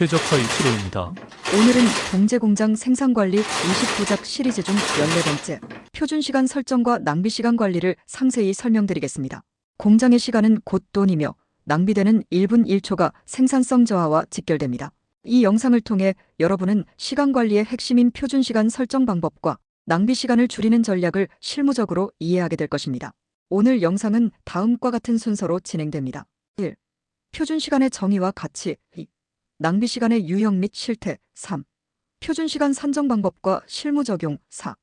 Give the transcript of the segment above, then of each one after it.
최적화의 시로입니다. 오늘은 봉제공장 생산관리 20부작 시리즈 중 14번째 표준시간 설정과 낭비시간 관리를 상세히 설명드리겠습니다. 공장의 시간은 곧 돈이며 낭비되는 1분 1초가 생산성 저하와 직결됩니다. 이 영상을 통해 여러분은 시간관리의 핵심인 표준시간 설정 방법과 낭비시간을 줄이는 전략을 실무적으로 이해하게 될 것입니다. 오늘 영상은 다음과 같은 순서로 진행됩니다. 1. 표준시간의 정의와 가치. 2. 낭비시간의 유형 및 실태. 3. 표준시간 산정 방법과 실무 적용. 4.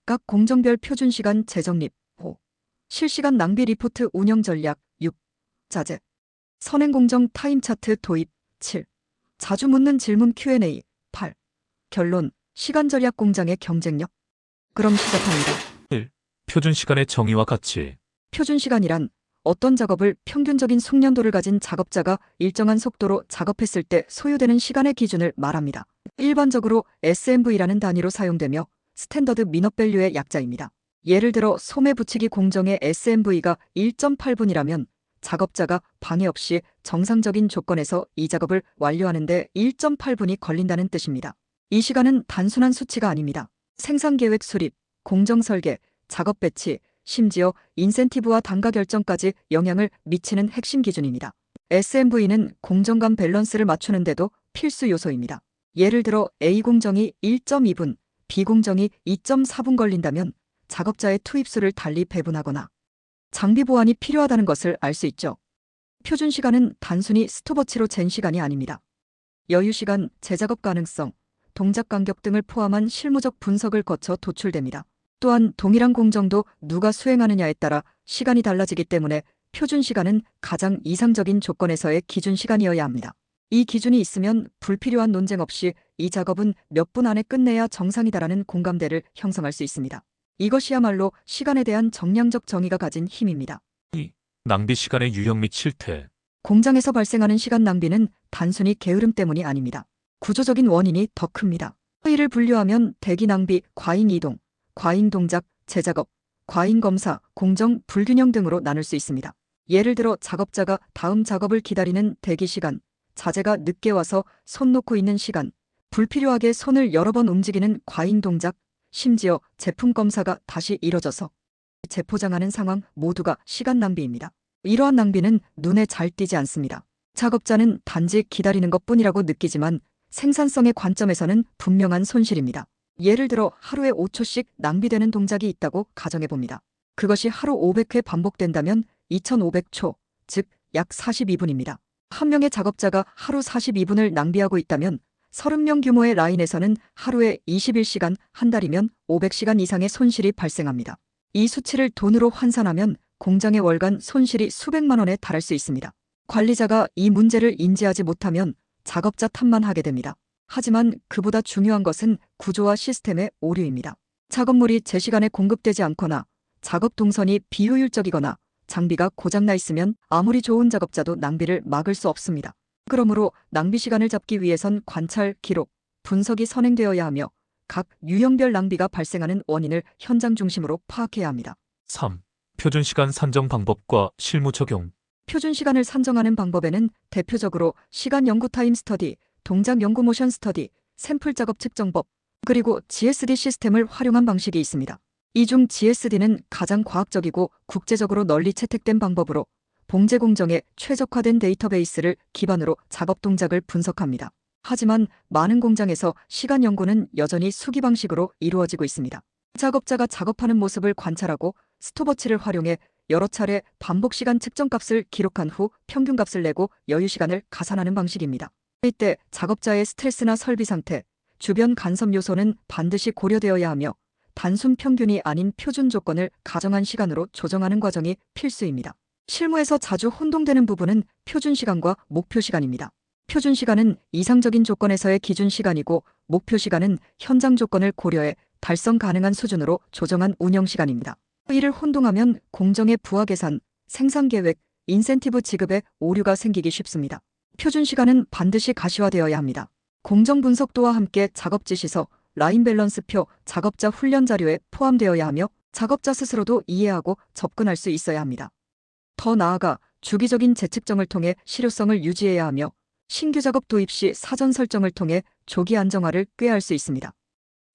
각 공정별 표준시간 재정립. 5. 실시간 낭비 리포트 운영 전략. 6. 자재. 선행공정 타임차트 도입. 7. 자주 묻는 질문 Q&A. 8. 결론. 시간 절약 공장의 경쟁력. 그럼 시작합니다. 1. 표준시간의 정의와 가치. 표준시간이란 어떤 작업을 평균적인 숙련도를 가진 작업자가 일정한 속도로 작업했을 때 소요되는 시간의 기준을 말합니다. 일반적으로 SMV라는 단위로 사용되며 스탠더드 민업밸류의 약자입니다. 예를 들어 소매 붙이기 공정의 SMV가 1.8분이라면 작업자가 방해 없이 정상적인 조건에서 이 작업을 완료하는데 1.8분이 걸린다는 뜻입니다. 이 시간은 단순한 수치가 아닙니다. 생산계획 수립, 공정 설계, 작업 배치, 심지어 인센티브와 단가 결정까지 영향을 미치는 핵심 기준입니다. SMV는 공정감 밸런스를 맞추는데도 필수 요소입니다. 예를 들어 A 공정이 1.2분, B 공정이 2.4분 걸린다면 작업자의 투입수를 달리 배분하거나 장비 보완이 필요하다는 것을 알 수 있죠. 표준시간은 단순히 스톱워치로 잰 시간이 아닙니다. 여유시간, 재작업 가능성, 동작 간격 등을 포함한 실무적 분석을 거쳐 도출됩니다. 또한 동일한 공정도 누가 수행하느냐에 따라 시간이 달라지기 때문에 표준시간은 가장 이상적인 조건에서의 기준시간이어야 합니다. 이 기준이 있으면 불필요한 논쟁 없이 이 작업은 몇 분 안에 끝내야 정상이다라는 공감대를 형성할 수 있습니다. 이것이야말로 시간에 대한 정량적 정의가 가진 힘입니다. 2. 낭비시간의 유형 및 실태. 공장에서 발생하는 시간 낭비는 단순히 게으름 때문이 아닙니다. 구조적인 원인이 더 큽니다. 회의를 분류하면 대기 낭비, 과잉 이동, 과잉 동작, 재작업, 과잉 검사, 공정 불균형 등으로 나눌 수 있습니다. 예를 들어 작업자가 다음 작업을 기다리는 대기 시간, 자재가 늦게 와서 손 놓고 있는 시간, 불필요하게 손을 여러 번 움직이는 과잉 동작, 심지어 제품 검사가 다시 이뤄져서 재포장하는 상황 모두가 시간 낭비입니다. 이러한 낭비는 눈에 잘 띄지 않습니다. 작업자는 단지 기다리는 것뿐이라고 느끼지만 생산성의 관점에서는 분명한 손실입니다. 예를 들어 하루에 5초씩 낭비되는 동작이 있다고 가정해봅니다. 그것이 하루 500회 반복된다면 2500초, 즉 약 42분입니다. 한 명의 작업자가 하루 42분을 낭비하고 있다면 30명 규모의 라인에서는 하루에 21시간, 한 달이면 500시간 이상의 손실이 발생합니다. 이 수치를 돈으로 환산하면 공장의 월간 손실이 수백만 원에 달할 수 있습니다. 관리자가 이 문제를 인지하지 못하면 작업자 탓만 하게 됩니다. 하지만 그보다 중요한 것은 구조와 시스템의 오류입니다. 작업물이 제 시간에 공급되지 않거나 작업 동선이 비효율적이거나 장비가 고장나 있으면 아무리 좋은 작업자도 낭비를 막을 수 없습니다. 그러므로 낭비 시간을 잡기 위해선 관찰, 기록, 분석이 선행되어야 하며 각 유형별 낭비가 발생하는 원인을 현장 중심으로 파악해야 합니다. 3. 표준시간 산정 방법과 실무 적용. 표준시간을 산정하는 방법에는 대표적으로 시간 연구 타임 스터디, 동작 연구 모션 스터디, 샘플 작업 측정법, 그리고 GSD 시스템을 활용한 방식이 있습니다. 이 중 GSD는 가장 과학적이고 국제적으로 널리 채택된 방법으로 봉제 공정의 최적화된 데이터베이스를 기반으로 작업 동작을 분석합니다. 하지만 많은 공장에서 시간 연구는 여전히 수기 방식으로 이루어지고 있습니다. 작업자가 작업하는 모습을 관찰하고 스톱워치를 활용해 여러 차례 반복 시간 측정값을 기록한 후 평균값을 내고 여유시간을 가산하는 방식입니다. 이때 작업자의 스트레스나 설비 상태, 주변 간섭 요소는 반드시 고려되어야 하며 단순 평균이 아닌 표준 조건을 가정한 시간으로 조정하는 과정이 필수입니다. 실무에서 자주 혼동되는 부분은 표준시간과 목표시간입니다. 표준시간은 이상적인 조건에서의 기준시간이고 목표시간은 현장 조건을 고려해 달성 가능한 수준으로 조정한 운영시간입니다. 이를 혼동하면 공정의 부하 계산, 생산계획, 인센티브 지급에 오류가 생기기 쉽습니다. 표준시간은 반드시 가시화되어야 합니다. 공정 분석도와 함께 작업 지시서, 라인 밸런스표, 작업자 훈련 자료에 포함되어야 하며 작업자 스스로도 이해하고 접근할 수 있어야 합니다. 더 나아가 주기적인 재측정을 통해 실효성을 유지해야 하며 신규 작업 도입 시 사전 설정을 통해 조기 안정화를 꾀할 수 있습니다.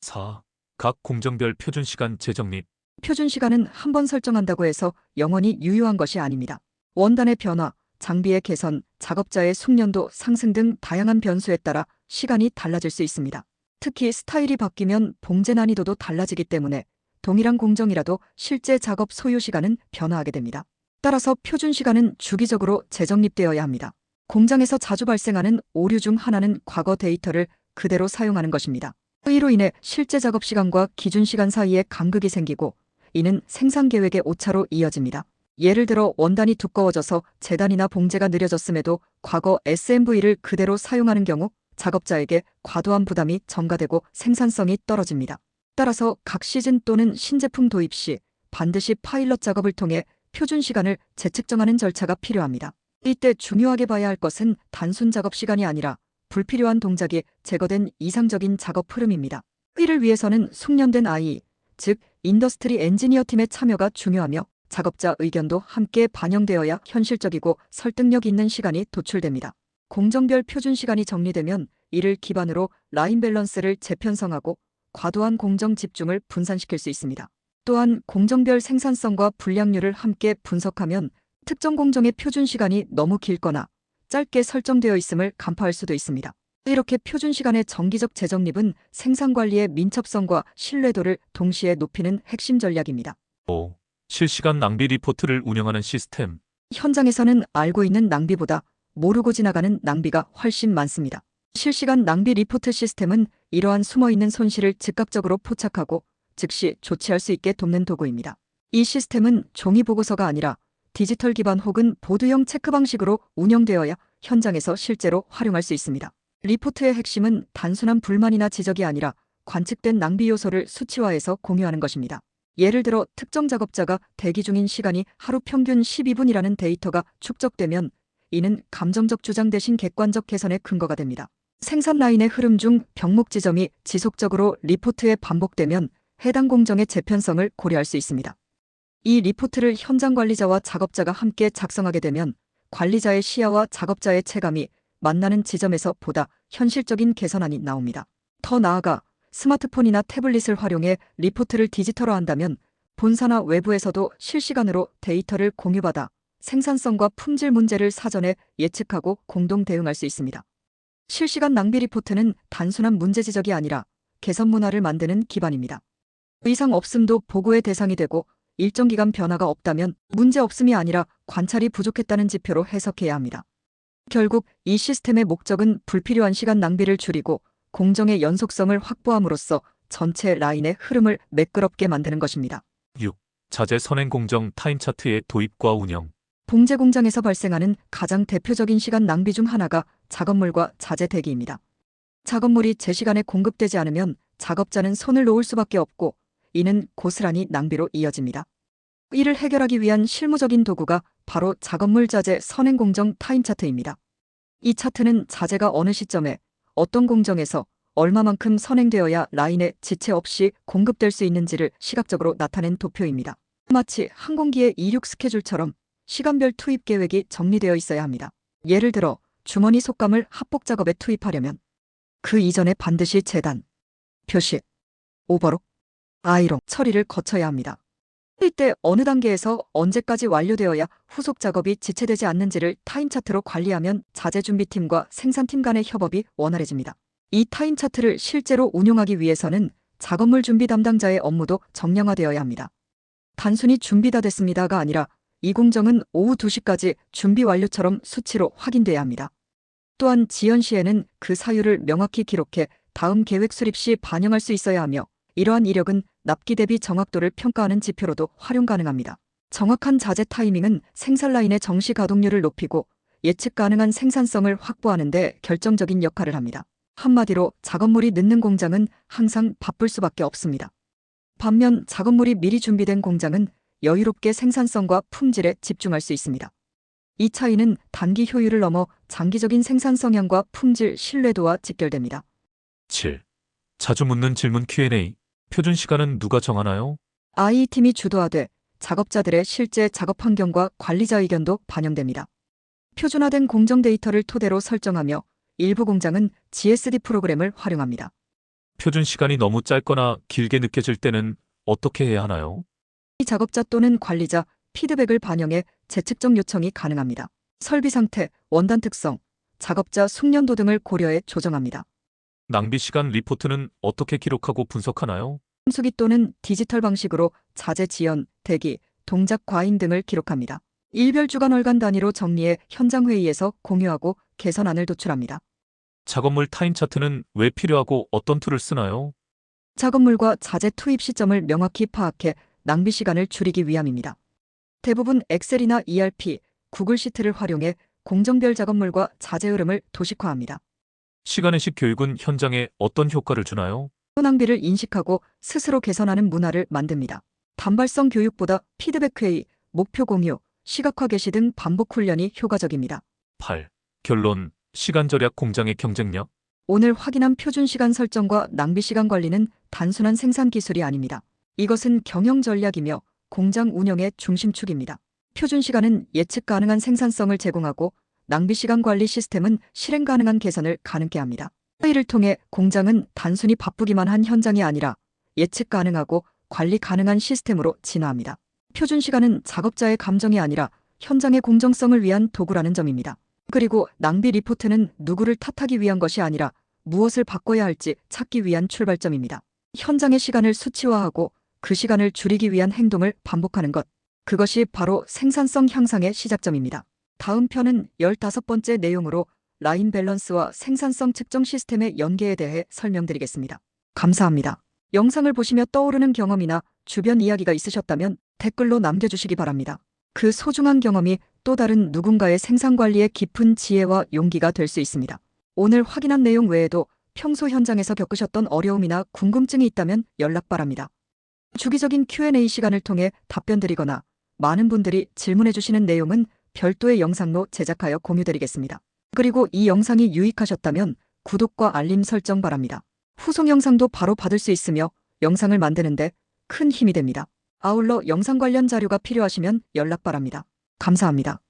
4. 각 공정별 표준 시간 재정립. 표준 시간은 한 번 설정한다고 해서 영원히 유효한 것이 아닙니다. 원단의 변화, 장비의 개선, 작업자의 숙련도 상승 등 다양한 변수에 따라 시간이 달라질 수 있습니다. 특히 스타일이 바뀌면 봉제 난이도도 달라지기 때문에 동일한 공정이라도 실제 작업 소요 시간은 변화하게 됩니다. 따라서 표준 시간은 주기적으로 재정립되어야 합니다. 공장에서 자주 발생하는 오류 중 하나는 과거 데이터를 그대로 사용하는 것입니다. 이로 인해 실제 작업 시간과 기준 시간 사이에 간극이 생기고 이는 생산 계획의 오차로 이어집니다. 예를 들어 원단이 두꺼워져서 재단이나 봉제가 느려졌음에도 과거 SMV를 그대로 사용하는 경우 작업자에게 과도한 부담이 전가되고 생산성이 떨어집니다. 따라서 각 시즌 또는 신제품 도입 시 반드시 파일럿 작업을 통해 표준 시간을 재측정하는 절차가 필요합니다. 이때 중요하게 봐야 할 것은 단순 작업 시간이 아니라 불필요한 동작이 제거된 이상적인 작업 흐름입니다. 이를 위해서는 숙련된 AI, 즉 인더스트리 엔지니어 팀의 참여가 중요하며 작업자 의견도 함께 반영되어야 현실적이고 설득력 있는 시간이 도출됩니다. 공정별 표준 시간이 정리되면 이를 기반으로 라인 밸런스를 재편성하고 과도한 공정 집중을 분산시킬 수 있습니다. 또한 공정별 생산성과 불량률을 함께 분석하면 특정 공정의 표준 시간이 너무 길거나 짧게 설정되어 있음을 간파할 수도 있습니다. 이렇게 표준 시간의 정기적 재정립은 생산 관리의 민첩성과 신뢰도를 동시에 높이는 핵심 전략입니다. 5. 실시간 낭비 리포트를 운영하는 시스템. 현장에서는 알고 있는 낭비보다 모르고 지나가는 낭비가 훨씬 많습니다. 실시간 낭비 리포트 시스템은 이러한 숨어있는 손실을 즉각적으로 포착하고 즉시 조치할 수 있게 돕는 도구입니다. 이 시스템은 종이 보고서가 아니라 디지털 기반 혹은 보드형 체크 방식으로 운영되어야 현장에서 실제로 활용할 수 있습니다. 리포트의 핵심은 단순한 불만이나 지적이 아니라 관측된 낭비 요소를 수치화해서 공유하는 것입니다. 예를 들어 특정 작업자가 대기 중인 시간이 하루 평균 12분이라는 데이터가 축적되면 이는 감정적 주장 대신 객관적 개선의 근거가 됩니다. 생산 라인의 흐름 중 병목 지점이 지속적으로 리포트에 반복되면 해당 공정의 재편성을 고려할 수 있습니다. 이 리포트를 현장 관리자와 작업자가 함께 작성하게 되면 관리자의 시야와 작업자의 체감이 만나는 지점에서 보다 현실적인 개선안이 나옵니다. 더 나아가 스마트폰이나 태블릿을 활용해 리포트를 디지털화한다면 본사나 외부에서도 실시간으로 데이터를 공유받아 생산성과 품질 문제를 사전에 예측하고 공동 대응할 수 있습니다. 실시간 낭비 리포트는 단순한 문제 지적이 아니라 개선 문화를 만드는 기반입니다. 의상 없음도 보고의 대상이 되고 일정 기간 변화가 없다면 문제 없음이 아니라 관찰이 부족했다는 지표로 해석해야 합니다. 결국 이 시스템의 목적은 불필요한 시간 낭비를 줄이고 공정의 연속성을 확보함으로써 전체 라인의 흐름을 매끄럽게 만드는 것입니다. 6. 자재 선행 공정 타임 차트의 도입과 운영. 봉제 공장에서 발생하는 가장 대표적인 시간 낭비 중 하나가 작업물과 자재 대기입니다. 작업물이 제 시간에 공급되지 않으면 작업자는 손을 놓을 수밖에 없고 이는 고스란히 낭비로 이어집니다. 이를 해결하기 위한 실무적인 도구가 바로 작업물 자재 선행 공정 타임 차트입니다. 이 차트는 자재가 어느 시점에 어떤 공정에서 얼마만큼 선행되어야 라인에 지체 없이 공급될 수 있는지를 시각적으로 나타낸 도표입니다. 마치 항공기의 이륙 스케줄처럼 시간별 투입 계획이 정리되어 있어야 합니다. 예를 들어 주머니 속감을 합복 작업에 투입하려면 그 이전에 반드시 재단, 표시, 오버록, 아이롱 처리를 거쳐야 합니다. 이때 어느 단계에서 언제까지 완료되어야 후속 작업이 지체되지 않는지를 타임 차트로 관리하면 자재 준비팀과 생산팀 간의 협업이 원활해집니다. 이 타임 차트를 실제로 운용하기 위해서는 작업물 준비 담당자의 업무도 정량화되어야 합니다. 단순히 준비 다 됐습니다가 아니라 이 공정은 오후 2시까지 준비 완료처럼 수치로 확인돼야 합니다. 또한 지연 시에는 그 사유를 명확히 기록해 다음 계획 수립 시 반영할 수 있어야 하며 이러한 이력은 납기 대비 정확도를 평가하는 지표로도 활용 가능합니다. 정확한 자재 타이밍은 생산 라인의 정시 가동률을 높이고 예측 가능한 생산성을 확보하는 데 결정적인 역할을 합니다. 한마디로 작업물이 늦는 공장은 항상 바쁠 수밖에 없습니다. 반면 작업물이 미리 준비된 공장은 여유롭게 생산성과 품질에 집중할 수 있습니다. 이 차이는 단기 효율을 넘어 장기적인 생산 성향과 품질 신뢰도와 직결됩니다. 7. 자주 묻는 질문 Q&A. 표준 시간은 누가 정하나요? IE팀이 주도하되 작업자들의 실제 작업 환경과 관리자 의견도 반영됩니다. 표준화된 공정 데이터를 토대로 설정하며 일부 공장은 GSD 프로그램을 활용합니다. 표준 시간이 너무 짧거나 길게 느껴질 때는 어떻게 해야 하나요? 이 작업자 또는 관리자 피드백을 반영해 재측정 요청이 가능합니다. 설비 상태, 원단 특성, 작업자 숙련도 등을 고려해 조정합니다. 낭비 시간 리포트는 어떻게 기록하고 분석하나요? 함수기 또는 디지털 방식으로 자재 지연, 대기, 동작 과잉 등을 기록합니다. 일별 주간 월간 단위로 정리해 현장 회의에서 공유하고 개선안을 도출합니다. 작업물 타임 차트는 왜 필요하고 어떤 툴을 쓰나요? 작업물과 자재 투입 시점을 명확히 파악해 낭비 시간을 줄이기 위함입니다. 대부분 엑셀이나 ERP, 구글 시트를 활용해 공정별 작업물과 자재 흐름을 도식화합니다. 시간의식 교육은 현장에 어떤 효과를 주나요? 낭비를 인식하고 스스로 개선하는 문화를 만듭니다. 단발성 교육보다 피드백 회의, 목표 공유, 시각화 게시 등 반복 훈련이 효과적입니다. 8. 결론, 시간 절약 공장의 경쟁력. 오늘 확인한 표준 시간 설정과 낭비 시간 관리는 단순한 생산 기술이 아닙니다. 이것은 경영 전략이며 공장 운영의 중심축입니다. 표준 시간은 예측 가능한 생산성을 제공하고 낭비 시간 관리 시스템은 실행 가능한 개선을 가능케 합니다. 회의를 통해 공장은 단순히 바쁘기만 한 현장이 아니라 예측 가능하고 관리 가능한 시스템으로 진화합니다. 표준 시간은 작업자의 감정이 아니라 현장의 공정성을 위한 도구라는 점입니다. 그리고 낭비 리포트는 누구를 탓하기 위한 것이 아니라 무엇을 바꿔야 할지 찾기 위한 출발점입니다. 현장의 시간을 수치화하고 그 시간을 줄이기 위한 행동을 반복하는 것. 그것이 바로 생산성 향상의 시작점입니다. 다음 편은 15번째 내용으로 라인 밸런스와 생산성 측정 시스템의 연계에 대해 설명드리겠습니다. 감사합니다. 영상을 보시며 떠오르는 경험이나 주변 이야기가 있으셨다면 댓글로 남겨주시기 바랍니다. 그 소중한 경험이 또 다른 누군가의 생산관리의 깊은 지혜와 용기가 될 수 있습니다. 오늘 확인한 내용 외에도 평소 현장에서 겪으셨던 어려움이나 궁금증이 있다면 연락 바랍니다. 주기적인 Q&A 시간을 통해 답변드리거나 많은 분들이 질문해주시는 내용은 별도의 영상로 제작하여 공유드리겠습니다. 그리고 이 영상이 유익하셨다면 구독과 알림 설정 바랍니다. 후속 영상도 바로 받을 수 있으며 영상을 만드는데 큰 힘이 됩니다. 아울러 영상 관련 자료가 필요하시면 연락 바랍니다. 감사합니다.